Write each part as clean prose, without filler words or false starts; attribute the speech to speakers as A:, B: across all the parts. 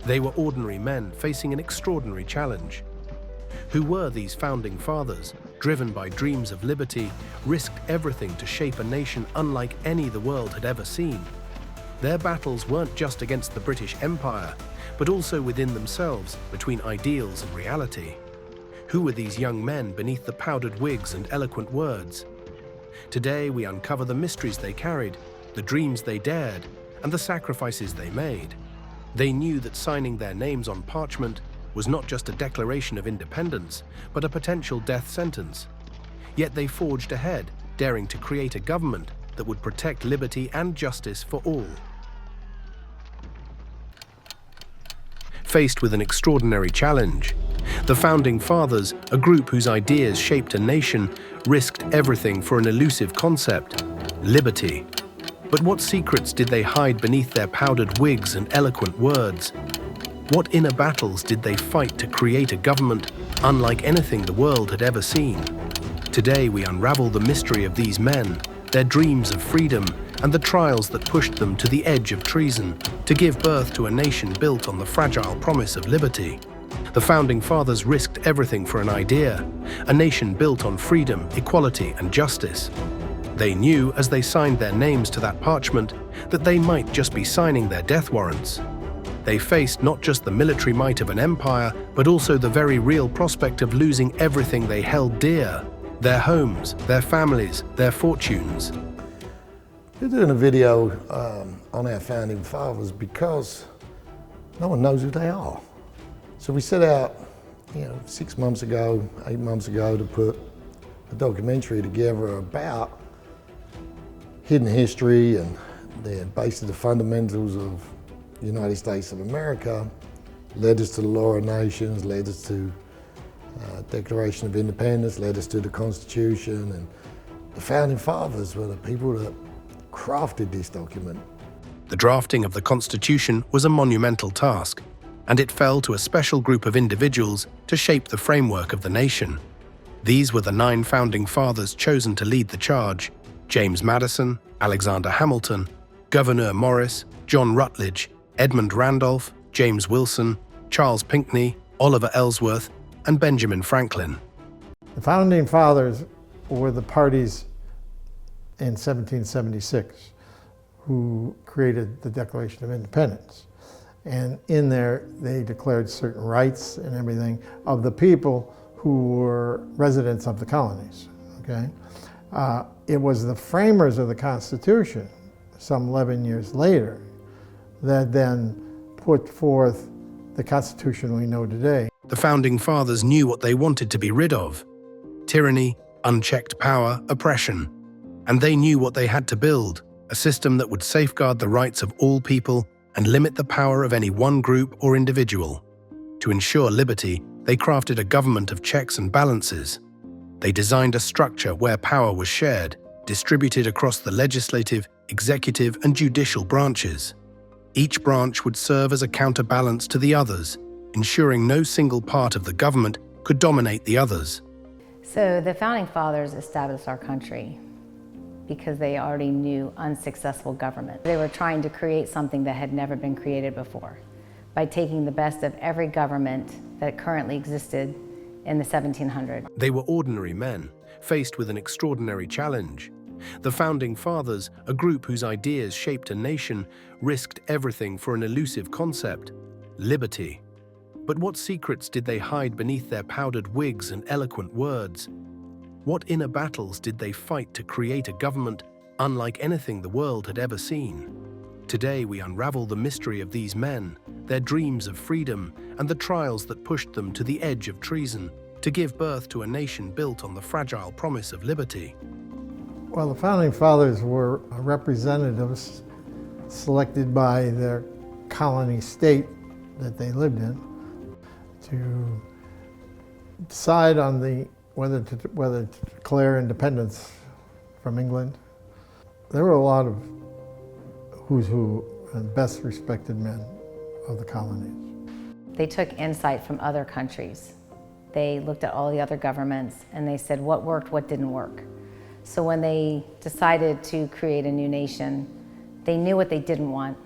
A: They were ordinary men facing an extraordinary challenge. Who were these founding fathers, driven by dreams of liberty, risked everything to shape a nation unlike any the world had ever seen? Their battles weren't just against the British Empire, but also within themselves, between ideals and reality. Who were these young men beneath the powdered wigs and eloquent words? Today we uncover the mysteries they carried, the dreams they dared, and the sacrifices they made. They knew that signing their names on parchment was not just a declaration of independence, but a potential death sentence. Yet they forged ahead, daring to create a government that would protect liberty and justice for all. Faced with an extraordinary challenge, the Founding Fathers, a group whose ideas shaped a nation, risked everything for an elusive concept: liberty. But what secrets did they hide beneath their powdered wigs and eloquent words? What inner battles did they fight to create a government unlike anything the world had ever seen? Today we unravel the mystery of these men, their dreams of freedom, and the trials that pushed them to the edge of treason to give birth to a nation built on the fragile promise of liberty. The Founding Fathers risked everything for an idea, a nation built on freedom, equality, and justice. They knew, as they signed their names to that parchment, that they might just be signing their death warrants. They faced not just the military might of an empire, but also the very real prospect of losing everything they held dear: their homes, their families, their fortunes.
B: We're doing a video on our Founding Fathers because no one knows who they are. So we set out, 6 months ago, 8 months ago, to put a documentary together about hidden history and basically the fundamentals of the United States of America, led us to the Law of Nations, led us to Declaration of Independence, led us to the Constitution, and the Founding Fathers were the people that crafted this document.
A: The drafting of the Constitution was a monumental task, and it fell to a special group of individuals to shape the framework of the nation. These were the 9 Founding Fathers chosen to lead the charge: James Madison, Alexander Hamilton, Gouverneur Morris, John Rutledge, Edmund Randolph, James Wilson, Charles Pinckney, Oliver Ellsworth, and Benjamin Franklin.
C: The Founding Fathers were the parties in 1776 who created the Declaration of Independence. And in there, they declared certain rights and everything of the people who were residents of the colonies, okay? It was the framers of the Constitution, some 11 years later, that then put forth the Constitution we know today.
A: The Founding Fathers knew what they wanted to be rid of: tyranny, unchecked power, oppression. And they knew what they had to build: a system that would safeguard the rights of all people and limit the power of any one group or individual. To ensure liberty, they crafted a government of checks and balances. They designed a structure where power was shared, distributed across the legislative, executive, and judicial branches. Each branch would serve as a counterbalance to the others, ensuring no single part of the government could dominate the others.
D: So the Founding Fathers established our country because they already knew unsuccessful government. They were trying to create something that had never been created before by taking the best of every government that currently existed in the 1700s.
A: They were ordinary men, faced with an extraordinary challenge. The Founding Fathers, a group whose ideas shaped a nation, risked everything for an elusive concept: liberty. But what secrets did they hide beneath their powdered wigs and eloquent words? What inner battles did they fight to create a government unlike anything the world had ever seen? Today we unravel the mystery of these men, their dreams of freedom, and the trials that pushed them to the edge of treason to give birth to a nation built on the fragile promise of liberty.
C: Well, the Founding Fathers were representatives selected by their colony state that they lived in to decide on whether to declare independence from England. There were a lot of who's who and best respected men of the colonies.
D: They took insight from other countries. They looked at all the other governments and they said what worked, what didn't work. So when they decided to create a new nation, they knew what they didn't want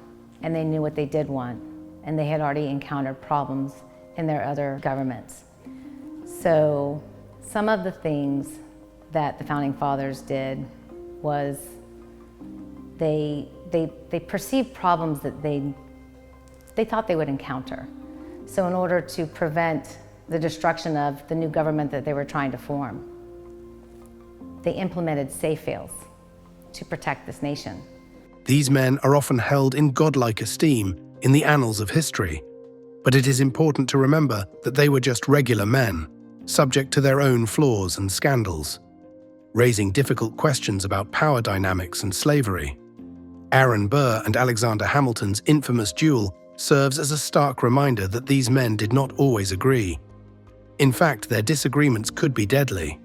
D: and they knew what they did want. and they had already encountered problems in their other governments. So some of the things that the Founding Fathers did was they perceived problems that they thought they would encounter. So in order to prevent the destruction of the new government that they were trying to form, they implemented safe fails to protect this nation.
A: These men are often held in godlike esteem in the annals of history, but it is important to remember that they were just regular men, subject to their own flaws and scandals, raising difficult questions about power dynamics and slavery. Aaron Burr and Alexander Hamilton's infamous duel serves as a stark reminder that these men did not always agree. In fact, their disagreements could be deadly.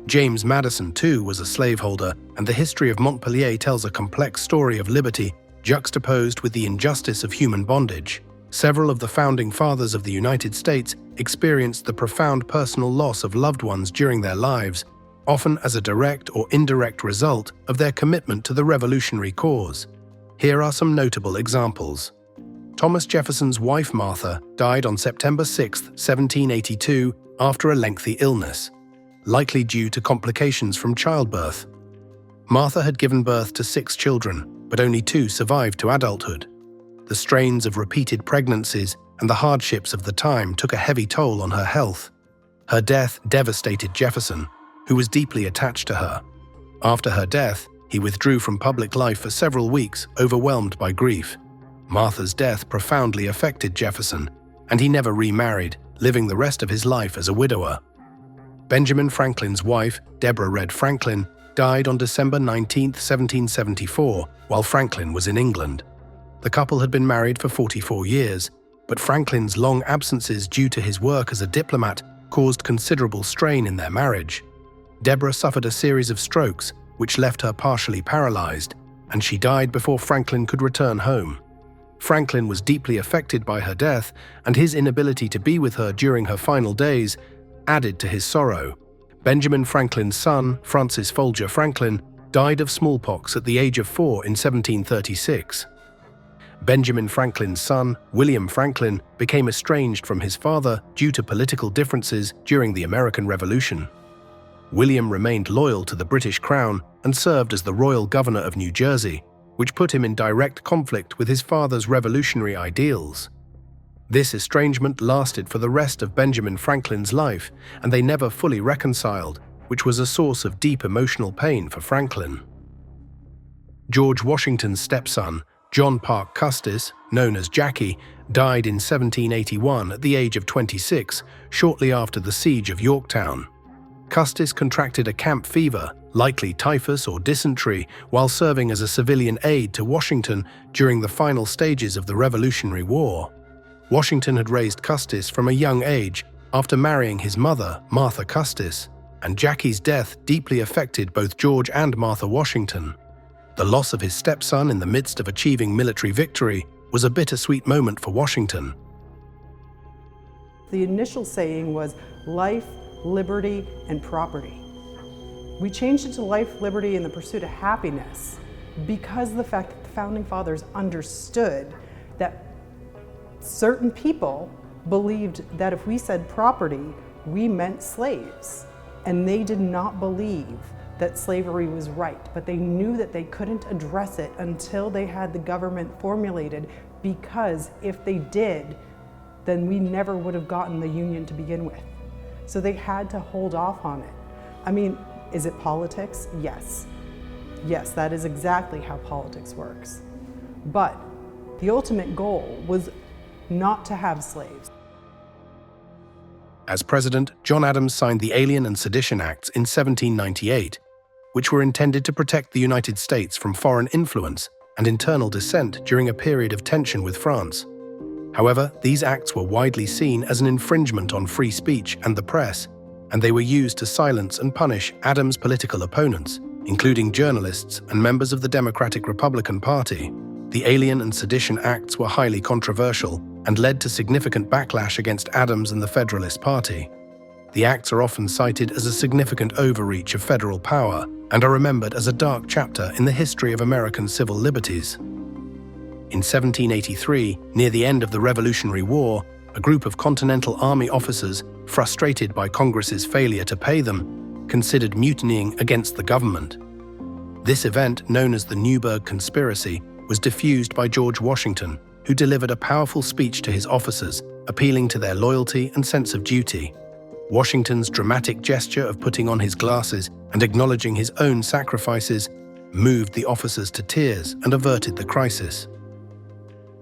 A: James Madison, too, was a slaveholder, and the history of Montpelier tells a complex story of liberty juxtaposed with the injustice of human bondage. Several of the founding fathers of the United States experienced the profound personal loss of loved ones during their lives, often as a direct or indirect result of their commitment to the revolutionary cause. Here are some notable examples. Thomas Jefferson's wife Martha died on September 6, 1782, after a lengthy illness, likely due to complications from childbirth. Martha had given birth to 6 children, but only 2 survived to adulthood. The strains of repeated pregnancies and the hardships of the time took a heavy toll on her health. Her death devastated Jefferson, who was deeply attached to her. After her death, he withdrew from public life for several weeks, overwhelmed by grief. Martha's death profoundly affected Jefferson, and he never remarried, living the rest of his life as a widower. Benjamin Franklin's wife, Deborah Red Franklin, died on December 19, 1774, while Franklin was in England. The couple had been married for 44 years, but Franklin's long absences due to his work as a diplomat caused considerable strain in their marriage. Deborah suffered a series of strokes, which left her partially paralyzed, and she died before Franklin could return home. Franklin was deeply affected by her death, and his inability to be with her during her final days added to his sorrow. Benjamin Franklin's son, Francis Folger Franklin, died of smallpox at the age of 4 in 1736. Benjamin Franklin's son, William Franklin, became estranged from his father due to political differences during the American Revolution. William remained loyal to the British Crown and served as the royal governor of New Jersey, which put him in direct conflict with his father's revolutionary ideals. This estrangement lasted for the rest of Benjamin Franklin's life, and they never fully reconciled, which was a source of deep emotional pain for Franklin. George Washington's stepson, John Parke Custis, known as Jackie, died in 1781 at the age of 26, shortly after the siege of Yorktown. Custis contracted a camp fever, likely typhus or dysentery, while serving as a civilian aide to Washington during the final stages of the Revolutionary War. Washington had raised Custis from a young age after marrying his mother, Martha Custis, and Jackie's death deeply affected both George and Martha Washington. The loss of his stepson in the midst of achieving military victory was a bittersweet moment for Washington.
E: The initial saying was life, liberty, and property. We changed it to life, liberty, and the pursuit of happiness because of the fact that the Founding Fathers understood that certain people believed that if we said property, we meant slaves. And they did not believe that slavery was right, but they knew that they couldn't address it until they had the government formulated, because if they did, then we never would have gotten the Union to begin with. So they had to hold off on it. I mean, is it politics? Yes. Yes, that is exactly how politics works. But the ultimate goal was not to have slaves.
A: As president, John Adams signed the Alien and Sedition Acts in 1798, which were intended to protect the United States from foreign influence and internal dissent during a period of tension with France. However, these acts were widely seen as an infringement on free speech and the press, and they were used to silence and punish Adams' political opponents, including journalists and members of the Democratic Republican Party. The Alien and Sedition Acts were highly controversial and led to significant backlash against Adams and the Federalist Party. The acts are often cited as a significant overreach of federal power and are remembered as a dark chapter in the history of American civil liberties. In 1783, near the end of the Revolutionary War, a group of Continental Army officers, frustrated by Congress's failure to pay them, considered mutinying against the government. This event, known as the Newburgh Conspiracy, was diffused by George Washington, who delivered a powerful speech to his officers, appealing to their loyalty and sense of duty. Washington's dramatic gesture of putting on his glasses and acknowledging his own sacrifices moved the officers to tears and averted the crisis.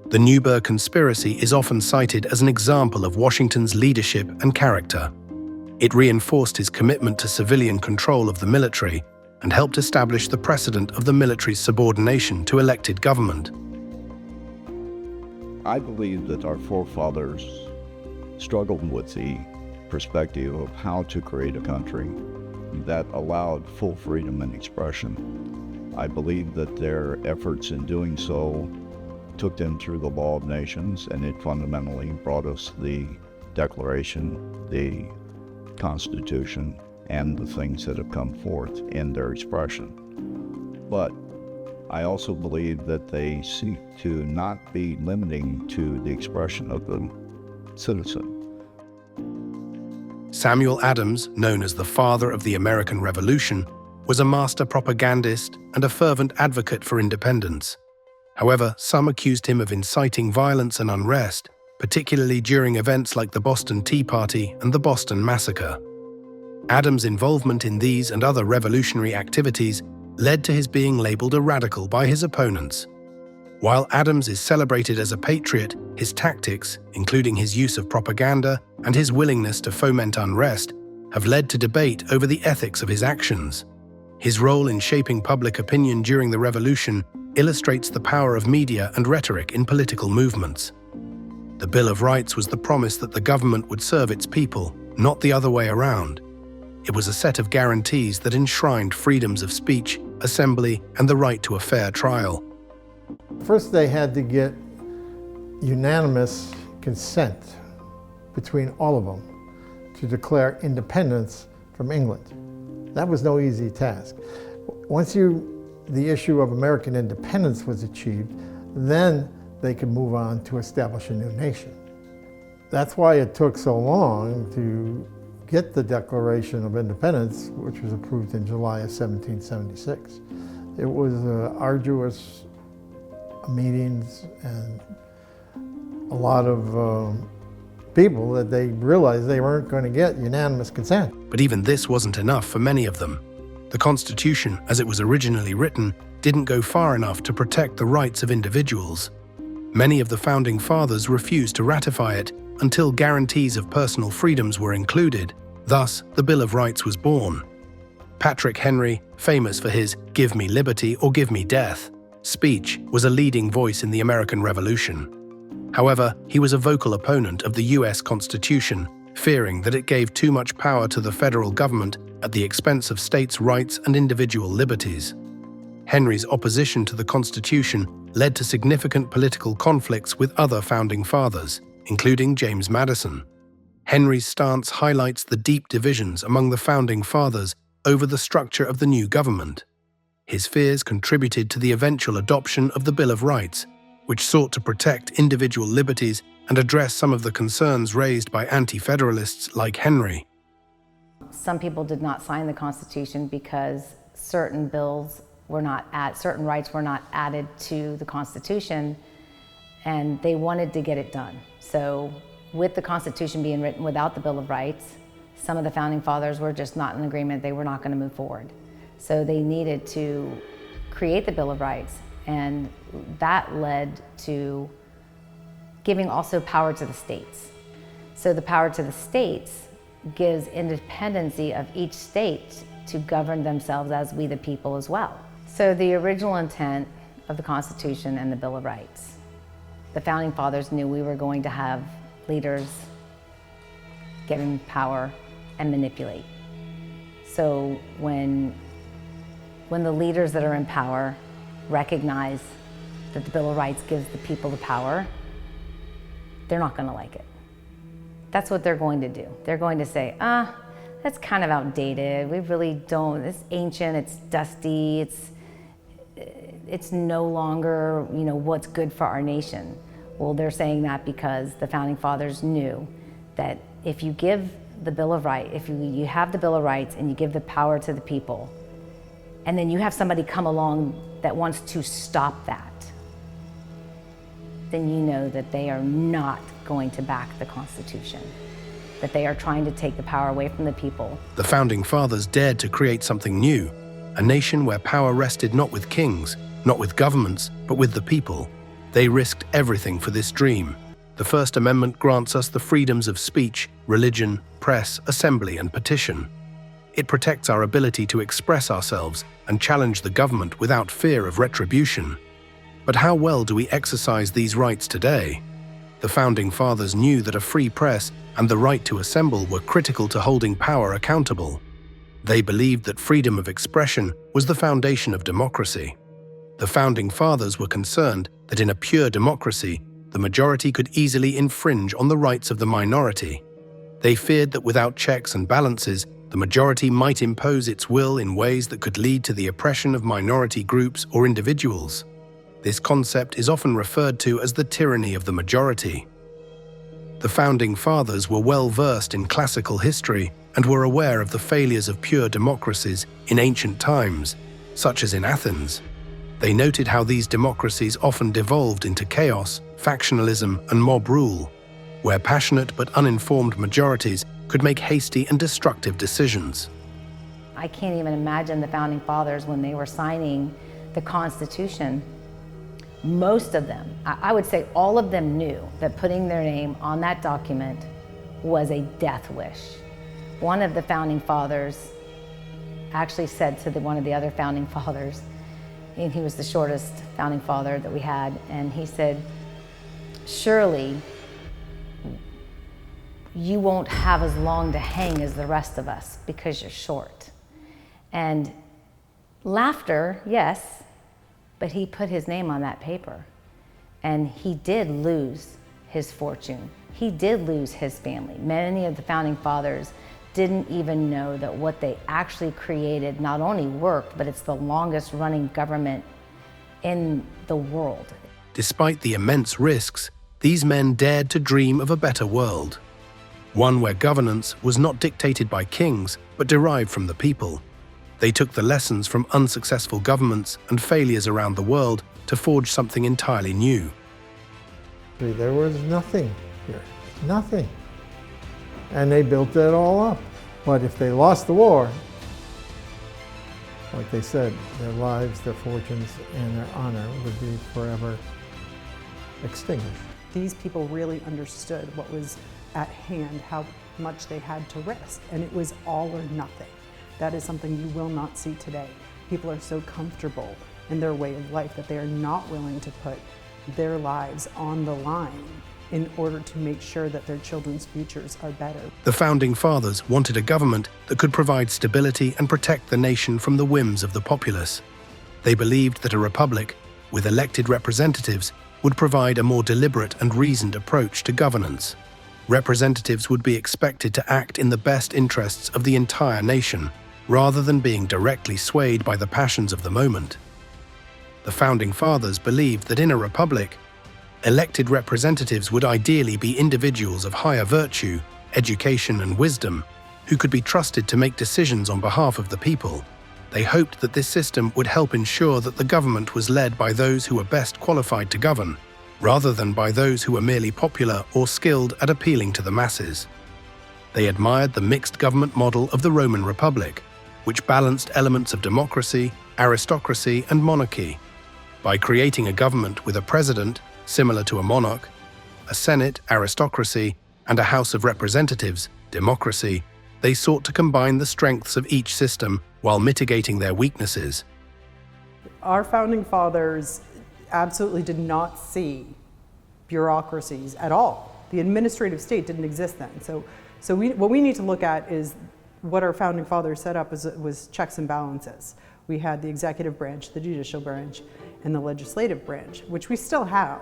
A: The Newburgh Conspiracy is often cited as an example of Washington's leadership and character. It reinforced his commitment to civilian control of the military and helped establish the precedent of the military's subordination to elected government.
F: I believe that our forefathers struggled with the perspective of how to create a country that allowed full freedom and expression. I believe that their efforts in doing so took them through the Law of Nations, and it fundamentally brought us the Declaration, the Constitution, and the things that have come forth in their expression. But I also believe that they seek to not be limiting to the expression of the citizen.
A: Samuel Adams, known as the father of the American Revolution, was a master propagandist and a fervent advocate for independence. However, some accused him of inciting violence and unrest, particularly during events like the Boston Tea Party and the Boston Massacre. Adams' involvement in these and other revolutionary activities led to his being labeled a radical by his opponents. While Adams is celebrated as a patriot, his tactics, including his use of propaganda and his willingness to foment unrest, have led to debate over the ethics of his actions. His role in shaping public opinion during the Revolution illustrates the power of media and rhetoric in political movements. The Bill of Rights was the promise that the government would serve its people, not the other way around. It was a set of guarantees that enshrined freedoms of speech, assembly, and the right to a fair trial.
C: First, they had to get unanimous consent between all of them to declare independence from England. That was no easy task. Once the issue of American independence was achieved, then they could move on to establish a new nation. That's why it took so long to get the Declaration of Independence, which was approved in July of 1776. It was arduous meetings and a lot of people that they realized they weren't going to get unanimous consent.
A: But even this wasn't enough for many of them. The Constitution, as it was originally written, didn't go far enough to protect the rights of individuals. Many of the Founding Fathers refused to ratify it until guarantees of personal freedoms were included. Thus, the Bill of Rights was born. Patrick Henry, famous for his "Give me liberty or give me death" speech, was a leading voice in the American Revolution. However, he was a vocal opponent of the US Constitution, fearing that it gave too much power to the federal government at the expense of states' rights and individual liberties. Henry's opposition to the Constitution led to significant political conflicts with other Founding Fathers, including James Madison. Henry's stance highlights the deep divisions among the Founding Fathers over the structure of the new government. His fears contributed to the eventual adoption of the Bill of Rights, which sought to protect individual liberties and address some of the concerns raised by anti-federalists like Henry.
D: Some people did not sign the Constitution because certain rights were not added to the Constitution, and they wanted to get it done. So with the Constitution being written without the Bill of Rights, some of the Founding Fathers were just not in agreement. They were not going to move forward. So they needed to create the Bill of Rights, and that led to giving also power to the states. So the power to the states gives independency of each state to govern themselves as we the people as well. So the original intent of the Constitution and the Bill of Rights, the Founding Fathers knew we were going to have leaders get in power and manipulate. So when the leaders that are in power recognize that the Bill of Rights gives the people the power, they're not going to like it. That's what they're going to do. They're going to say, that's kind of outdated. We really don't, it's ancient, it's dusty, it's no longer, what's good for our nation. Well, they're saying that because the Founding Fathers knew that if you give the Bill of Rights, if you have the Bill of Rights and you give the power to the people, and then you have somebody come along that wants to stop that, then you know that they are not going to back the Constitution, that they are trying to take the power away from the people.
A: The Founding Fathers dared to create something new, a nation where power rested not with kings, not with governments, but with the people. They risked everything for this dream. The First Amendment grants us the freedoms of speech, religion, press, assembly, and petition. It protects our ability to express ourselves and challenge the government without fear of retribution. But how well do we exercise these rights today? The Founding Fathers knew that a free press and the right to assemble were critical to holding power accountable. They believed that freedom of expression was the foundation of democracy. The Founding Fathers were concerned that in a pure democracy, the majority could easily infringe on the rights of the minority. They feared that without checks and balances, the majority might impose its will in ways that could lead to the oppression of minority groups or individuals. This concept is often referred to as the tyranny of the majority. The Founding Fathers were well versed in classical history and were aware of the failures of pure democracies in ancient times, such as in Athens. They noted how these democracies often devolved into chaos, factionalism, and mob rule, where passionate but uninformed majorities could make hasty and destructive decisions.
D: I can't even imagine the Founding Fathers when they were signing the Constitution. Most of them, I would say all of them, knew that putting their name on that document was a death wish. One of the Founding Fathers actually said to one of the other Founding Fathers, and he was the shortest Founding Father that we had, and he said, "Surely you won't have as long to hang as the rest of us because you're short." And laughter, yes, but he put his name on that paper. And he did lose his fortune. He did lose his family. Many of the Founding Fathers didn't even know that what they actually created not only worked, but it's the longest running government in the world.
A: Despite the immense risks, these men dared to dream of a better world. One where governance was not dictated by kings, but derived from the people. They took the lessons from unsuccessful governments and failures around the world to forge something entirely new.
C: There was nothing here, nothing. And they built it all up. But if they lost the war, like they said, their lives, their fortunes, and their honor would be forever extinguished.
E: These people really understood what was at hand, how much they had to risk, and it was all or nothing. That is something you will not see today. People are so comfortable in their way of life that they are not willing to put their lives on the line in order to make sure that their children's futures are better.
A: The Founding Fathers wanted a government that could provide stability and protect the nation from the whims of the populace. They believed that a republic, with elected representatives, would provide a more deliberate and reasoned approach to governance. Representatives would be expected to act in the best interests of the entire nation, rather than being directly swayed by the passions of the moment. The Founding Fathers believed that in a republic, elected representatives would ideally be individuals of higher virtue, education, and wisdom, who could be trusted to make decisions on behalf of the people. They hoped that this system would help ensure that the government was led by those who were best qualified to govern, rather than by those who were merely popular or skilled at appealing to the masses. They admired the mixed government model of the Roman Republic, which balanced elements of democracy, aristocracy, and monarchy. By creating a government with a president, similar to a monarch, a Senate, aristocracy, and a House of Representatives, democracy, they sought to combine the strengths of each system while mitigating their weaknesses.
E: Our Founding Fathers absolutely did not see bureaucracies at all. The administrative state didn't exist then. So what we need to look at is what our Founding Fathers set up was checks and balances. We had the executive branch, the judicial branch, and the legislative branch, which we still have.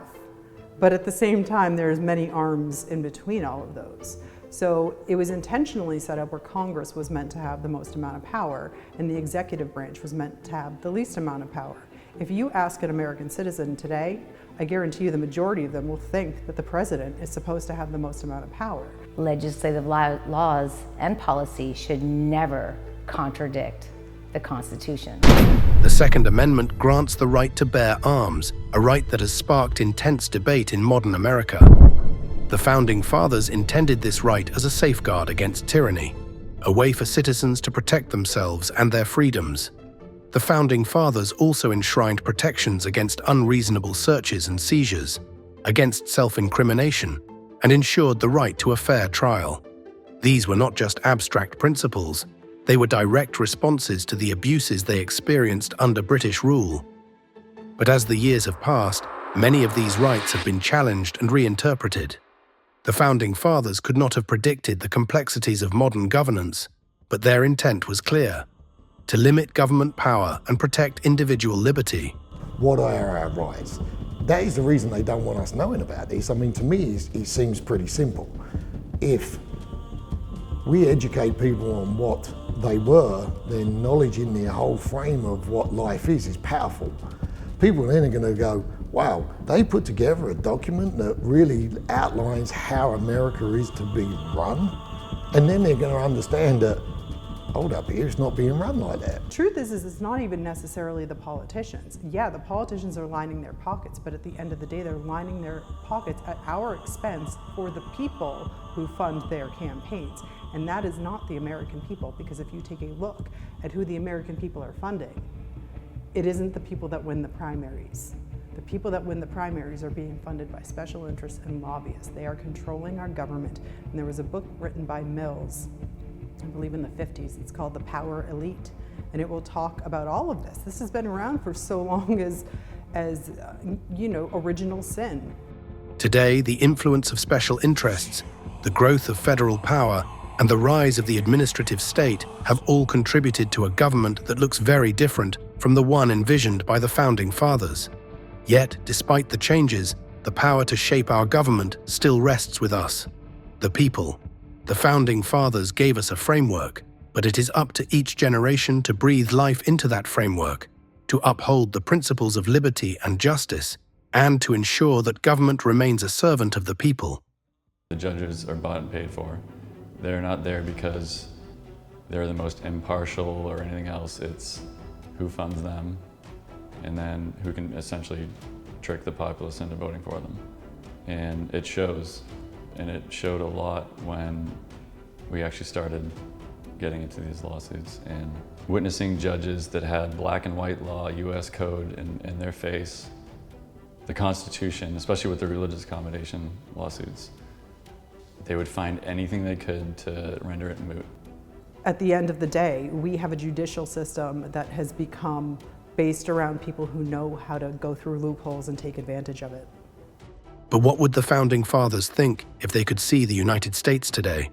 E: But at the same time, there's many arms in between all of those. So it was intentionally set up where Congress was meant to have the most amount of power, and the executive branch was meant to have the least amount of power. If you ask an American citizen today, I guarantee you the majority of them will think that the president is supposed to have the most amount of power.
D: Legislative laws and policy should never contradict the Constitution.
A: The Second Amendment grants the right to bear arms, a right that has sparked intense debate in modern America. The Founding Fathers intended this right as a safeguard against tyranny, a way for citizens to protect themselves and their freedoms. The Founding Fathers also enshrined protections against unreasonable searches and seizures, against self-incrimination, and ensured the right to a fair trial. These were not just abstract principles, they were direct responses to the abuses they experienced under British rule. But as the years have passed, many of these rights have been challenged and reinterpreted. The Founding Fathers could not have predicted the complexities of modern governance, but their intent was clear: to limit government power and protect individual liberty.
B: What are our rights? That is the reason they don't want us knowing about this. I mean, to me, it seems pretty simple. If we educate people on what they were, then knowledge in their whole frame of what life is powerful. People then are going to go, wow, they put together a document that really outlines how America is to be run. And then they're going to understand that, hold up here, it's not being run like that.
E: Truth is it's not even necessarily the politicians. Yeah, the politicians are lining their pockets, but at the end of the day, they're lining their pockets at our expense for the people who fund their campaigns. And that is not the American people, because if you take a look at who the American people are funding, it isn't the people that win the primaries. The people that win the primaries are being funded by special interests and lobbyists. They are controlling our government. And there was a book written by Mills, I believe in the 50s, it's called The Power Elite, and it will talk about all of this. This has been around for so long as original sin.
A: Today, the influence of special interests, the growth of federal power, and the rise of the administrative state have all contributed to a government that looks very different from the one envisioned by the Founding Fathers. Yet, despite the changes, the power to shape our government still rests with us, the people. The Founding Fathers gave us a framework, but it is up to each generation to breathe life into that framework, to uphold the principles of liberty and justice, and to ensure that government remains a servant of the people.
G: The judges are bought and paid for. They're not there because they're the most impartial or anything else. It's who funds them, and then who can essentially trick the populace into voting for them. And it shows. And it showed a lot when we actually started getting into these lawsuits and witnessing judges that had black and white law, US code in their face, the Constitution, especially with the religious accommodation lawsuits. They would find anything they could to render it moot.
E: At the end of the day, we have a judicial system that has become based around people who know how to go through loopholes and take advantage of it.
A: But what would the Founding Fathers think if they could see the United States today?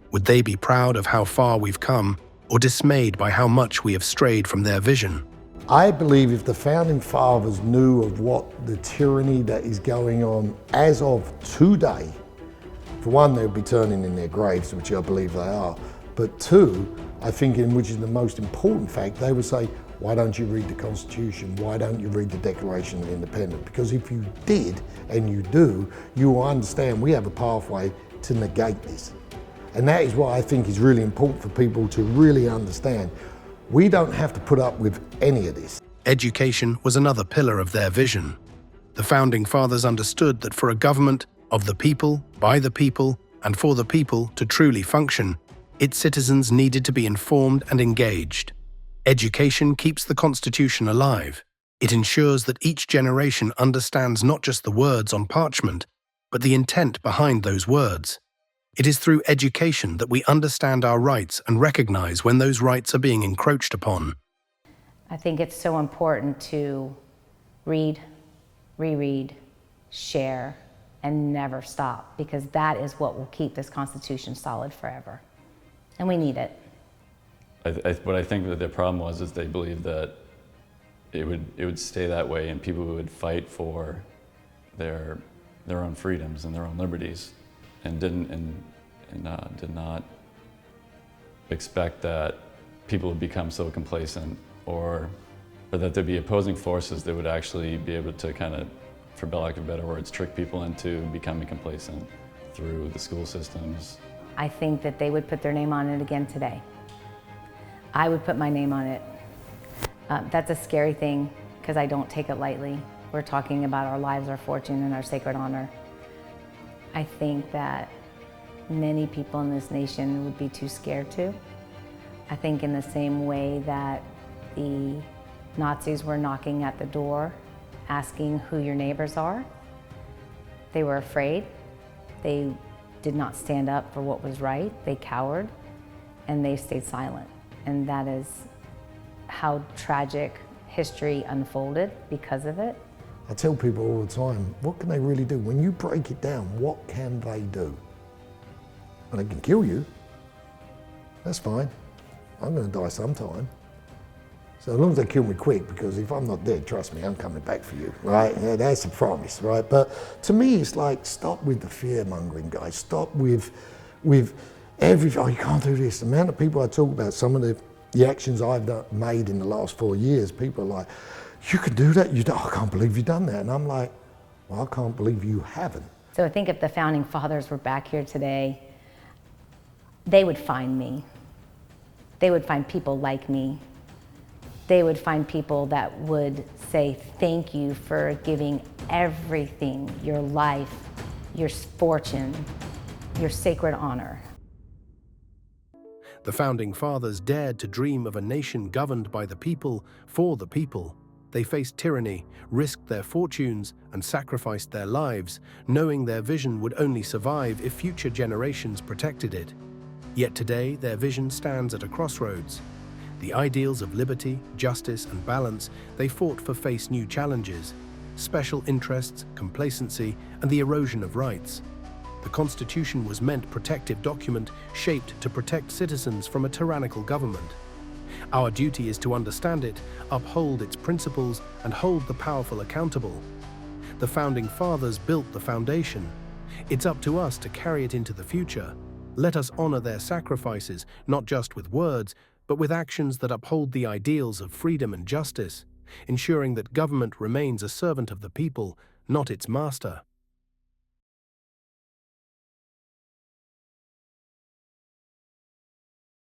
A: Would they be proud of how far we've come, or dismayed by how much we have strayed from their vision?
B: I believe if the Founding Fathers knew of what the tyranny that is going on as of today, for one, they'd be turning in their graves, which I believe they are. But two, I think, which is the most important fact, they would say, why don't you read the Constitution? Why don't you read the Declaration of Independence? Because if you did, and you do, you will understand we have a pathway to negate this. And that is what I think is really important for people to really understand. We don't have to put up with any of this.
A: Education was another pillar of their vision. The Founding Fathers understood that for a government of the people, by the people, and for the people to truly function, its citizens needed to be informed and engaged. Education keeps the Constitution alive. It ensures that each generation understands not just the words on parchment, but the intent behind those words. It is through education that we understand our rights and recognize when those rights are being encroached upon.
D: I think it's so important to read, reread, share, and never stop, because that is what will keep this Constitution solid forever. And we need it.
G: What I think that their problem was is they believed that it would stay that way, and people would fight for their own freedoms and their own liberties, and did not expect that people would become so complacent or but that there'd be opposing forces that would actually be able to kind of, for lack of better words, trick people into becoming complacent through the school systems.
D: I think that they would put their name on it again today. I would put my name on it. That's a scary thing because I don't take it lightly. We're talking about our lives, our fortune, and our sacred honor. I think that many people in this nation would be too scared to. I think in the same way that the Nazis were knocking at the door, asking who your neighbors are, they were afraid. They did not stand up for what was right. They cowered and they stayed silent. And that is how tragic history unfolded because of it.
B: I tell people all the time, what can they really do? When you break it down, what can they do? Well, they can kill you. That's fine. I'm going to die sometime. So as long as they kill me quick, because if I'm not dead, trust me, I'm coming back for you, right? Yeah, that's a promise, right? But to me, it's like, stop with the fear-mongering, guys. Stop with everything. Oh, you can't do this. The amount of people I talk about, some of the actions I've made in the last 4 years, people are like, you can do that? I can't believe you've done that. And I'm like, well, I can't believe you haven't.
D: So I think if the Founding Fathers were back here today, they would find me. They would find people like me. They would find people that would say, thank you for giving everything, your life, your fortune, your sacred honor.
A: The Founding Fathers dared to dream of a nation governed by the people, for the people. They faced tyranny, risked their fortunes, and sacrificed their lives, knowing their vision would only survive if future generations protected it. Yet today, their vision stands at a crossroads. The ideals of liberty, justice, and balance they fought for face new challenges: special interests, complacency, and the erosion of rights. The Constitution was meant protective document shaped to protect citizens from a tyrannical government. Our duty is to understand it, uphold its principles, and hold the powerful accountable. The Founding Fathers built the foundation. It's up to us to carry it into the future. Let us honor their sacrifices, not just with words, but with actions that uphold the ideals of freedom and justice, ensuring that government remains a servant of the people, not its master.